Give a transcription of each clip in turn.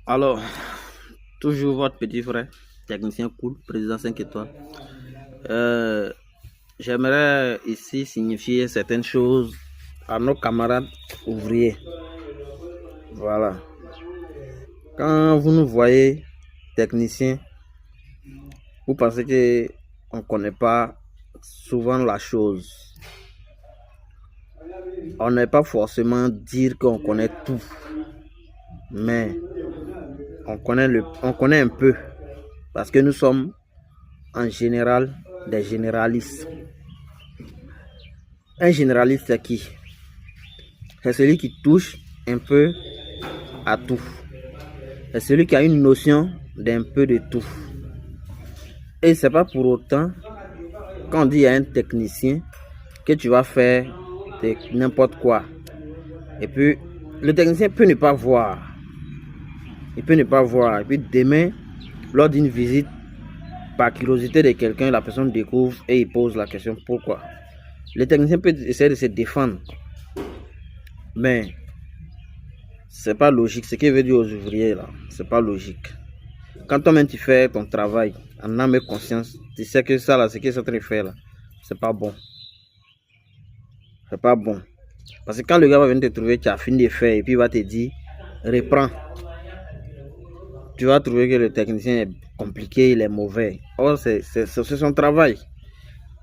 Alors, toujours votre petit frère, technicien cool, président 5 étoiles. J'aimerais ici signifier certaines choses à nos camarades ouvriers. Voilà. Quand vous nous voyez techniciens, vous pensez qu'on ne connaît pas souvent la chose. On n'est pas forcément dire qu'on connaît tout, mais on connaît un peu, parce que nous sommes en général des généralistes. Un généraliste, c'est qui? C'est celui qui touche un peu à tout. C'est celui qui a une notion d'un peu de tout. Et c'est pas pour autant, quand on dit à un technicien, que tu vas faire n'importe quoi. Et puis, le technicien peut ne pas voir. Il peut ne pas voir. Et puis demain, lors d'une visite, par curiosité de quelqu'un, la personne découvre et il pose la question pourquoi. Le technicien peut essayer de se défendre. Mais c'est pas logique. Ce qu'il veut dire aux ouvriers là, c'est pas logique. Quand toi-même tu fais ton travail en âme et conscience, tu sais que ça là, ce qu'ils sont en train de faire là, c'est pas bon. C'est pas bon. Parce que quand le gars va venir te trouver, tu as fini de faire et puis il va te dire, reprends. Tu vas trouver que le technicien est compliqué, il est mauvais. Or, c'est son travail.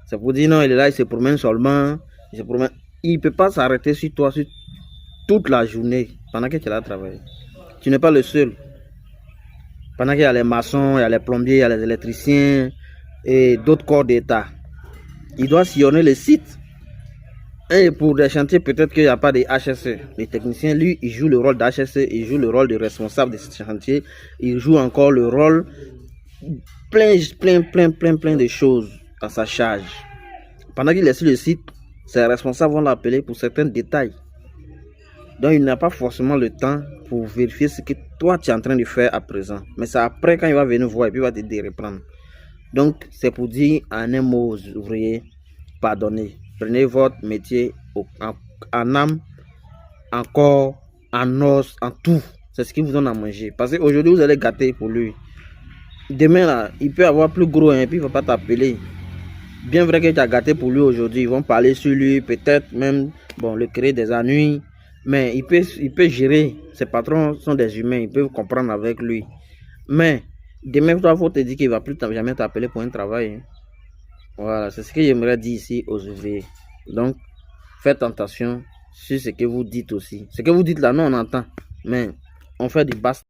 C'est pour dire non, il est là, il se promène seulement. Il ne peut pas s'arrêter sur toi sur toute la journée pendant que tu es là travailler. Tu n'es pas le seul. Pendant qu'il y a les maçons, il y a les plombiers, il y a les électriciens et d'autres corps d'État. Il doit sillonner le site. Et pour des chantiers, peut-être qu'il n'y a pas de HSE. Les techniciens, lui, il joue le rôle d'HSE, il joue le rôle de responsable de ce chantier. Il joue encore le rôle plein de choses à sa charge. Pendant qu'il est sur le site, ses responsables vont l'appeler pour certains détails. Donc, il n'a pas forcément le temps pour vérifier ce que toi, tu es en train de faire à présent. Mais c'est après, quand il va venir voir, et puis il va te dire reprendre. Donc, c'est pour dire en un mot aux ouvriers, pardonnez. Prenez votre métier en âme, en corps, en os, en tout. C'est ce qui vous donne à manger. Parce qu'aujourd'hui, vous allez gâter pour lui. Demain, là, il peut avoir plus gros et puis il ne va pas t'appeler. Bien vrai que tu as gâté pour lui aujourd'hui. Ils vont parler sur lui, peut-être même le créer des ennuis. Mais il peut gérer. Ses patrons sont des humains, ils peuvent comprendre avec lui. Mais demain, il faut te dire qu'il ne va plus jamais t'appeler pour un travail. Voilà, c'est ce que j'aimerais dire ici aux ouvriers. Donc, faites attention sur ce que vous dites aussi. Ce que vous dites là, nous on entend. Mais on fait du basta.